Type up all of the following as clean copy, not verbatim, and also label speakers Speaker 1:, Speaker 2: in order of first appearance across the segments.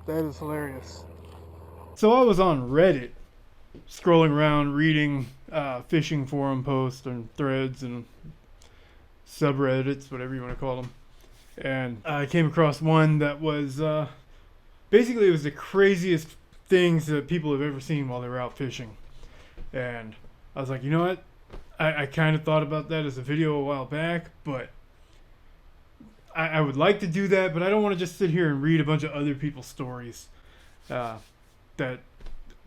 Speaker 1: That is hilarious.
Speaker 2: So I was on Reddit, scrolling around, reading fishing forum posts and threads and subreddits, whatever you want to call them. And I came across one that was basically, it was the craziest things that people have ever seen while they were out fishing. And I was like, you know what? I kind of thought about that as a video a while back, but I would like to do that, but I don't want to just sit here and read a bunch of other people's stories. That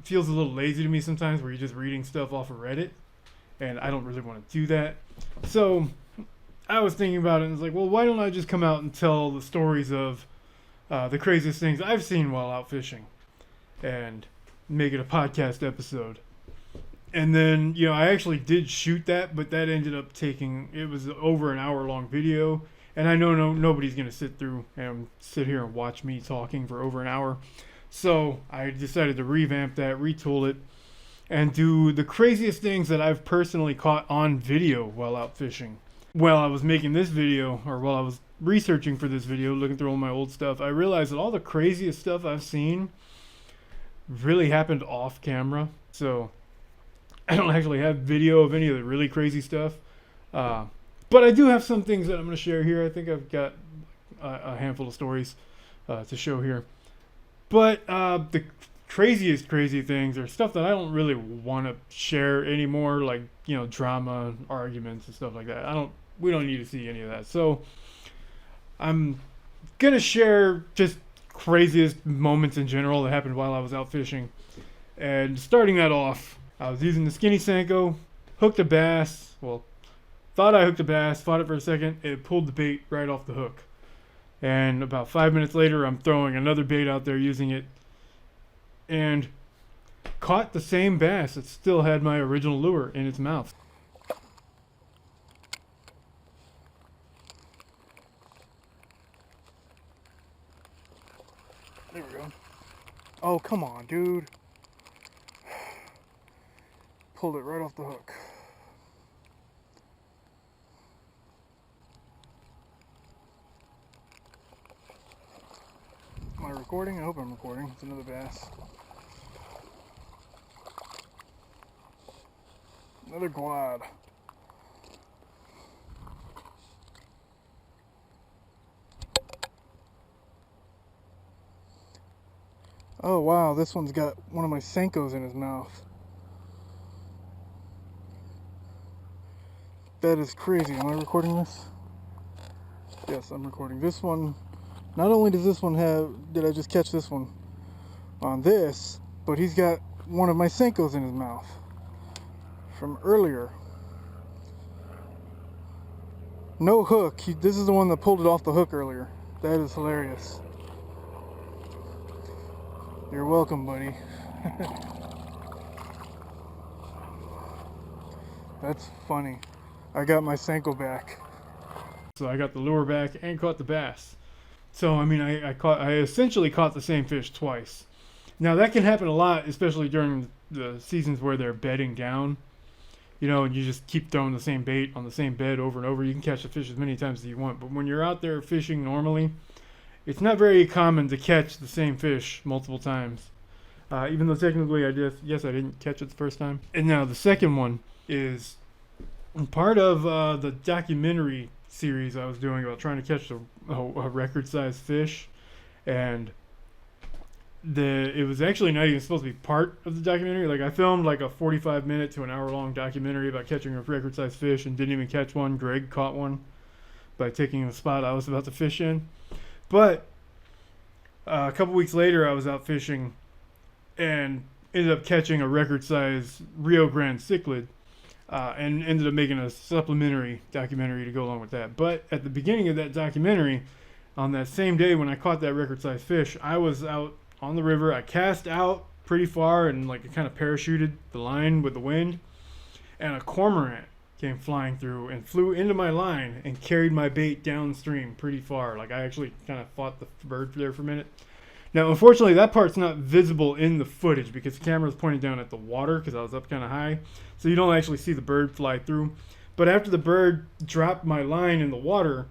Speaker 2: feels a little lazy to me sometimes, where you're just reading stuff off of Reddit, and I don't really want to do that. So I was thinking about it and was like, well, why don't I just come out and tell the stories of the craziest things I've seen while out fishing and make it a podcast episode. And then, you know, I actually did shoot that, but that ended up it was over an hour long video. And I know nobody's going to sit through and sit here and watch me talking for over an hour. So I decided to revamp that, retool it, and do the craziest things that I've personally caught on video while out fishing. While I was making this video, or while I was researching for this video, looking through all my old stuff, I realized that all the craziest stuff I've seen really happened off camera. So I don't actually have video of any of the really crazy stuff. But I do have some things that I'm going to share here. I think I've got a handful of stories to show here. But the crazy things are stuff that I don't really want to share anymore, like, you know, drama, arguments, and stuff like that. We don't need to see any of that. So I'm going to share just craziest moments in general that happened while I was out fishing. And starting that off, I was using the skinny Senko, hooked a bass. Well, thought I hooked a bass, fought it for a second, it pulled the bait right off the hook. And about 5 minutes later, I'm throwing another bait out there using it, and caught the same bass that still had my original lure in its mouth.
Speaker 1: There we go. Oh, come on, dude. Pulled it right off the hook. Am I recording? I hope I'm recording. It's another bass. Another glad. Oh wow, this one's got one of my Senkos in his mouth. That is crazy. Am I recording this? Yes, I'm recording. This one, not only does this one did I just catch this one on this, but he's got one of my Senkos in his mouth from earlier. No hook. This is the one that pulled it off the hook earlier. That is hilarious. You're welcome, buddy. That's funny. I got my Senko back.
Speaker 2: So I got the lure back and caught the bass. So, I mean, I essentially caught the same fish twice. Now, that can happen a lot, especially during the seasons where they're bedding down. You know, and you just keep throwing the same bait on the same bed over and over. You can catch the fish as many times as you want. But when you're out there fishing normally, it's not very common to catch the same fish multiple times. Even though technically I didn't catch it the first time. And now the second one is part of the documentary series I was doing about trying to catch a record-sized fish. And it was actually not even supposed to be part of the documentary. Like, I filmed like a 45-minute to an hour-long documentary about catching a record-sized fish and didn't even catch one. Greg caught one by taking the spot I was about to fish in. But a couple weeks later, I was out fishing and ended up catching a record-sized Rio Grande cichlid, and ended up making a supplementary documentary to go along with that. But at the beginning of that documentary, on that same day when I caught that record-sized fish, I was out on the river. I cast out pretty far and like kind of parachuted the line with the wind, and a cormorant came flying through and flew into my line and carried my bait downstream pretty far. Like, I actually kind of fought the bird there for a minute. Now, unfortunately, that part's not visible in the footage because the camera was pointing down at the water because I was up kind of high. So you don't actually see the bird fly through. But after the bird dropped my line in the water,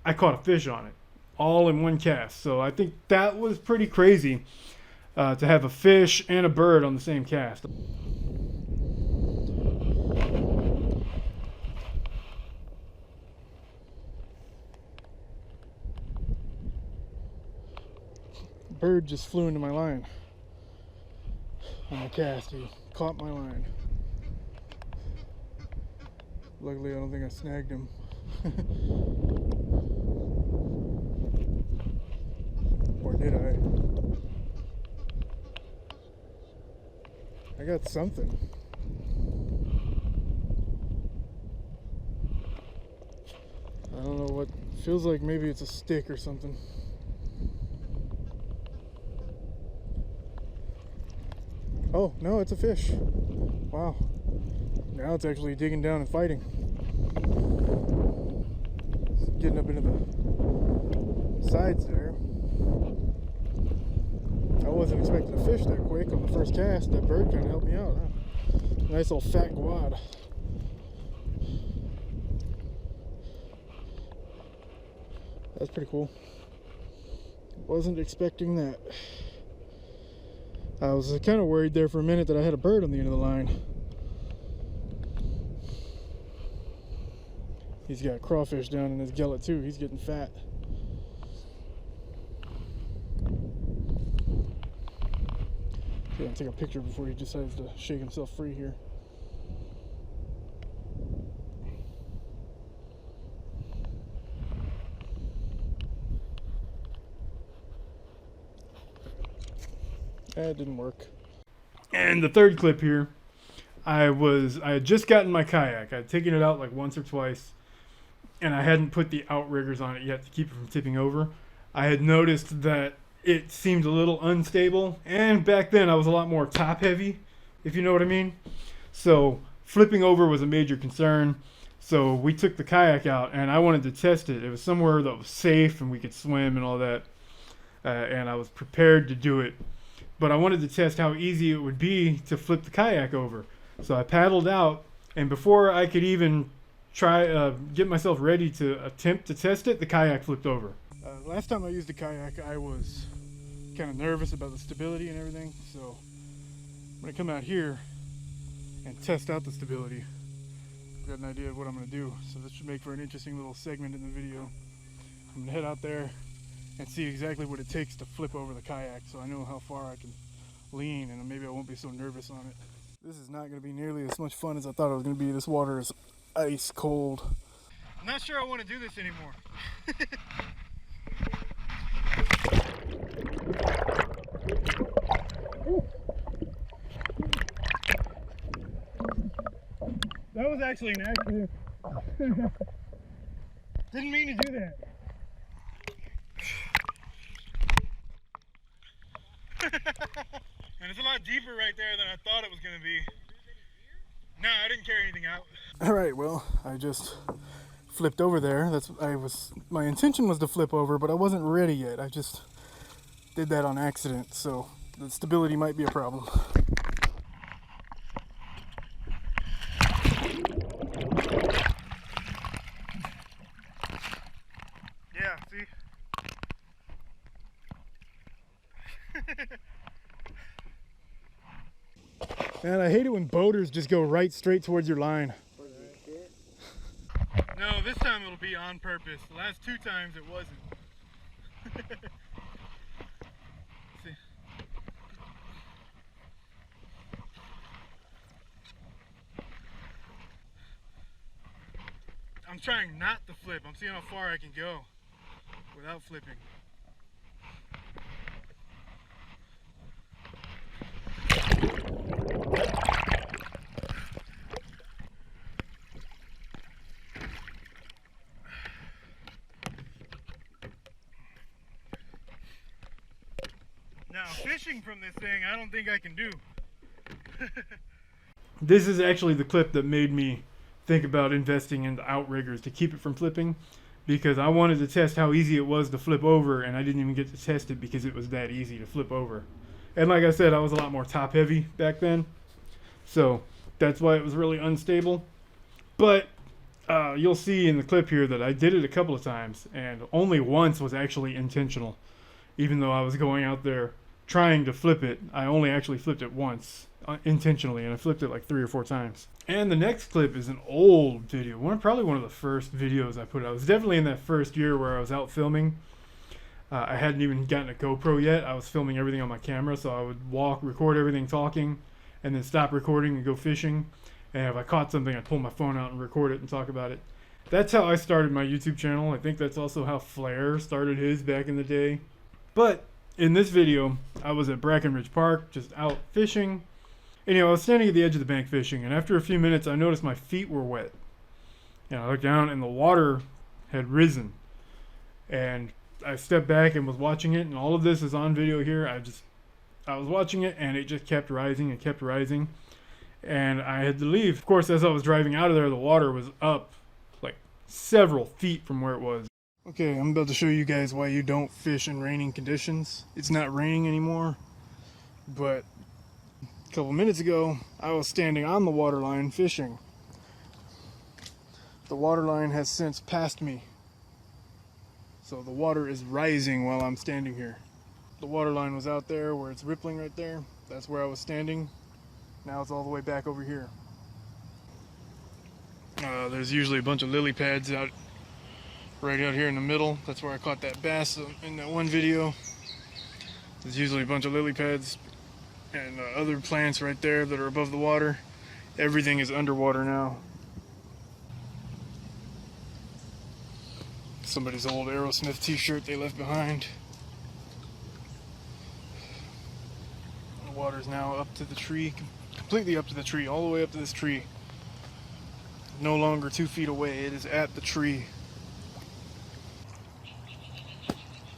Speaker 2: I caught a fish on it. all in one cast. So I think that was pretty crazy to have a fish and a bird on the same cast.
Speaker 1: Bird just flew into my line on my cast. He caught my line. Luckily, I don't think I snagged him. Or did I? I got something. I don't know what. Feels like maybe it's a stick or something. Oh, no, it's a fish. Wow. Now it's actually digging down and fighting. It's getting up into the sides there. I wasn't expecting to fish that quick on the first cast. That bird kind of helped me out, huh? Nice little fat guad. That's pretty cool. Wasn't expecting that. I was kind of worried there for a minute that I had a bird on the end of the line. He's got crawfish down in his gullet too. He's getting fat. Yeah, I'll take a picture before he decides to shake himself free here. It didn't work.
Speaker 2: And the third clip here, I had just gotten my kayak. I had taken it out like once or twice, and I hadn't put the outriggers on it yet to keep it from tipping over. I had noticed that it seemed a little unstable, and back then I was a lot more top heavy, if you know what I mean. So flipping over was a major concern. So we took the kayak out, and I wanted to test it. It was somewhere that was safe and we could swim and all that, and I was prepared to do it. But I wanted to test how easy it would be to flip the kayak over. So I paddled out, and before I could even try get myself ready to attempt to test it, the kayak flipped over.
Speaker 1: Last time I used the kayak, I was kind of nervous about the stability and everything. So I'm gonna come out here and test out the stability. I've got an idea of what I'm gonna do. So this should make for an interesting little segment in the video. I'm gonna head out there and see exactly what it takes to flip over the kayak, so I know how far I can lean, and maybe I won't be so nervous on it. This is not going to be nearly as much fun as I thought it was going to be. This water is ice cold. I'm not sure I want to do this anymore. That was actually an accident. Didn't mean to do that. And it's a lot deeper right there than I thought it was going to be. No, I didn't carry anything out. Alright, well, I just flipped over there. My intention was to flip over, but I wasn't ready yet. I just did that on accident, so the stability might be a problem. Yeah, see? Man, I hate it when boaters just go right straight towards your line. No, this time it'll be on purpose. The last two times it wasn't. See? I'm trying not to flip. I'm seeing how far I can go without flipping. Now, fishing from this thing, I don't think I can do.
Speaker 2: This is actually the clip that made me think about investing in the outriggers to keep it from flipping, because I wanted to test how easy it was to flip over, and I didn't even get to test it because it was that easy to flip over. And like I said, I was a lot more top heavy back then, so that's why it was really unstable. But you'll see in the clip here that I did it a couple of times, and only once was actually intentional. Even though I was going out there trying to flip it, I only actually flipped it once intentionally, and I flipped it like 3 or 4 times. And the next clip is an old video, probably one of the first videos I put out. It was definitely in that first year where I was out filming. I hadn't even gotten a GoPro yet. I was filming everything on my camera, so I would walk, record everything talking, and then stop recording and go fishing. And if I caught something, I'd pull my phone out and record it and talk about it. That's how I started my YouTube channel. I think that's also how Flair started his back in the day. But in this video, I was at Brackenridge Park, just out fishing. And, I was standing at the edge of the bank fishing, and after a few minutes, I noticed my feet were wet. And I looked down, and the water had risen. And I stepped back and was watching it, and all of this is on video here. I was watching it, and it just kept rising and kept rising. And I had to leave. Of course, as I was driving out of there, the water was up like several feet from where it was. Okay, I'm about to show you guys why you don't fish in raining conditions. It's not raining anymore, but a couple minutes ago, I was standing on the water line fishing. The water line has since passed me. So the water is rising while I'm standing here. The water line was out there where it's rippling right there. That's where I was standing. Now it's all the way back over here. There's usually a bunch of lily pads right out here in the middle. That's where I caught that bass in that one video. There's usually a bunch of lily pads and other plants right there that are above the water. Everything is underwater now. Somebody's old Aerosmith t-shirt they left behind. The water's now up to the tree, completely up to the tree, all the way up to this tree. No longer 2 feet away, it is at the tree.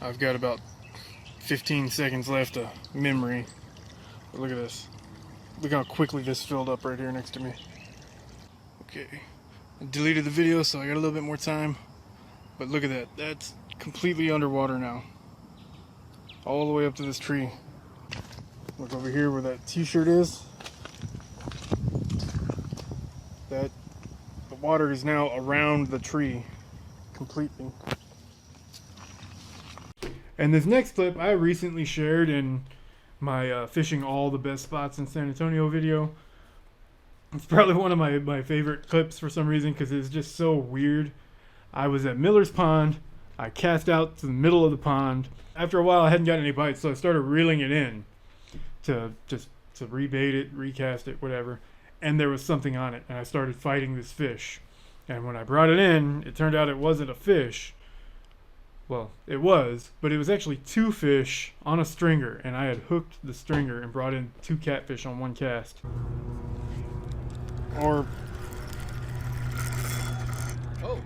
Speaker 2: I've got about 15 seconds left of memory. But look at this. Look how quickly this filled up right here next to me. Okay, I deleted the video, so I got a little bit more time. But look at that, that's completely underwater now. All the way up to this tree. Look over here where that t-shirt is. The water is now around the tree completely. And this next clip I recently shared in my fishing all the best spots in San Antonio video. It's probably one of my favorite clips for some reason because it's just so weird. I was at Miller's Pond. I cast out to the middle of the pond. After a while, I hadn't got any bites, so I started reeling it in to rebait it, recast it, whatever. And there was something on it, and I started fighting this fish. And when I brought it in, it turned out it wasn't a fish. Well, it was, but it was actually 2 fish on a stringer, and I had hooked the stringer and brought in 2 catfish on one cast. Or...
Speaker 3: Oh.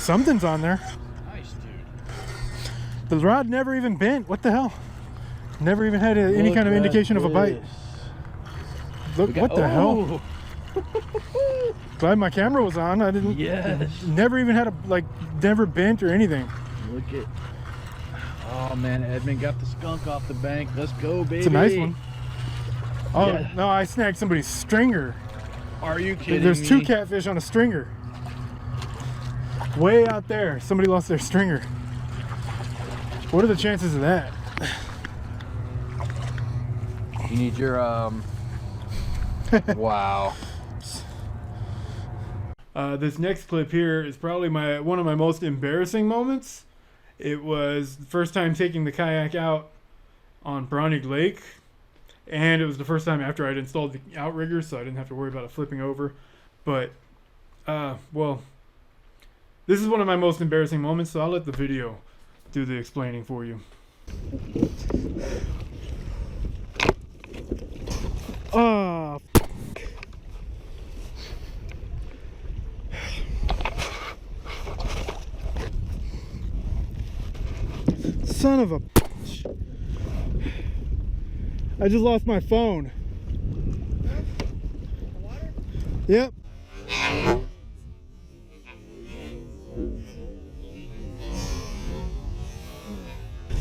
Speaker 1: something's on there.
Speaker 3: Nice, dude.
Speaker 1: The rod never even bent. What the hell? Never even had any kind of indication of a bite. Look, what the hell? Glad my camera was on. I didn't.
Speaker 3: Yes.
Speaker 1: Never even had never bent or anything.
Speaker 3: Look at. Oh man, Edmund got the skunk off the bank. Let's go, baby.
Speaker 1: It's a nice one. Oh
Speaker 3: yeah.
Speaker 1: No, I snagged somebody's stringer.
Speaker 3: Are you kidding
Speaker 1: There's
Speaker 3: me?
Speaker 1: 2 catfish on a stringer. Way out there, somebody lost their stringer. What are the chances of that?
Speaker 3: You need your wow.
Speaker 2: This next clip here is probably one of my most embarrassing moments. It was the first time taking the kayak out on Bronig Lake, and it was the first time after I'd installed the outrigger, so I didn't have to worry about it flipping over. But, well, this is one of my most embarrassing moments, so I'll let the video do the explaining for you.
Speaker 1: Oh, son of a bitch. I just lost my phone. Yep.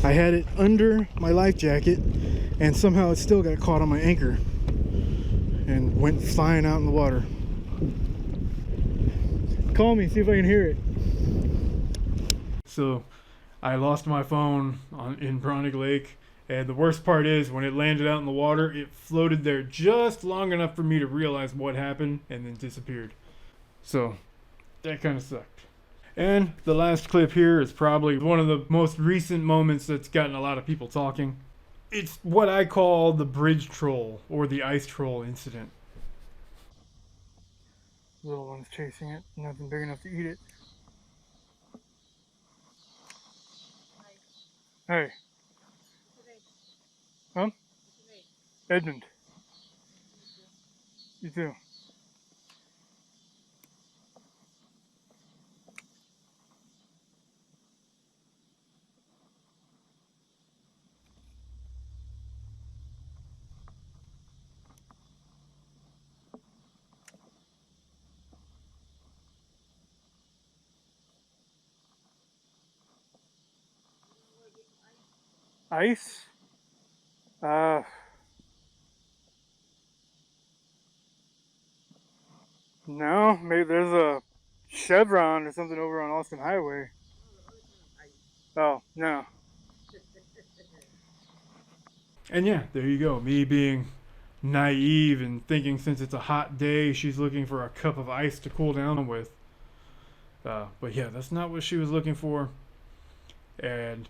Speaker 1: I had it under my life jacket and somehow it still got caught on my anchor and went flying out in the water. Call me, see if I can hear it.
Speaker 2: So I lost my phone in Bronick Lake, and the worst part is when it landed out in the water, it floated there just long enough for me to realize what happened and then disappeared. So that kind of sucked. And the last clip here is probably one of the most recent moments that's gotten a lot of people talking. It's what I call the bridge troll or the ice troll incident.
Speaker 1: Little one's chasing it, nothing big enough to eat it. Hey. Huh? Edmund. You too. Ice? No, maybe there's a Chevron or something over on Austin Highway. Oh, no.
Speaker 2: And yeah, there you go. Me being naive and thinking since it's a hot day, she's looking for a cup of ice to cool down with. But yeah, that's not what she was looking for. And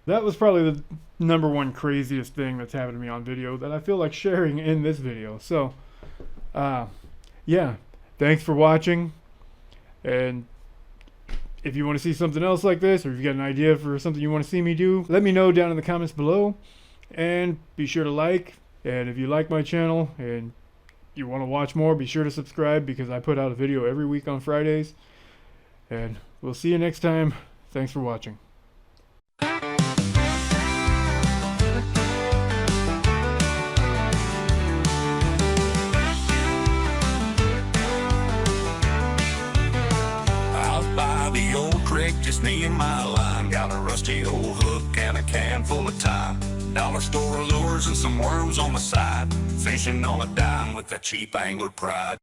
Speaker 2: that was probably the number one craziest thing that's happened to me on video that I feel like sharing in this video. So, yeah, thanks for watching. And if you want to see something else like this, or if you got an idea for something you want to see me do, let me know down in the comments below. And be sure to like. And if you like my channel and you want to watch more, be sure to subscribe because I put out a video every week on Fridays. And we'll see you next time. Thanks for watching.
Speaker 4: Just me and my line. Got a rusty old hook and a can full of time. Dollar store lures and some worms on the side. Fishing on a dime with that cheap angler pride.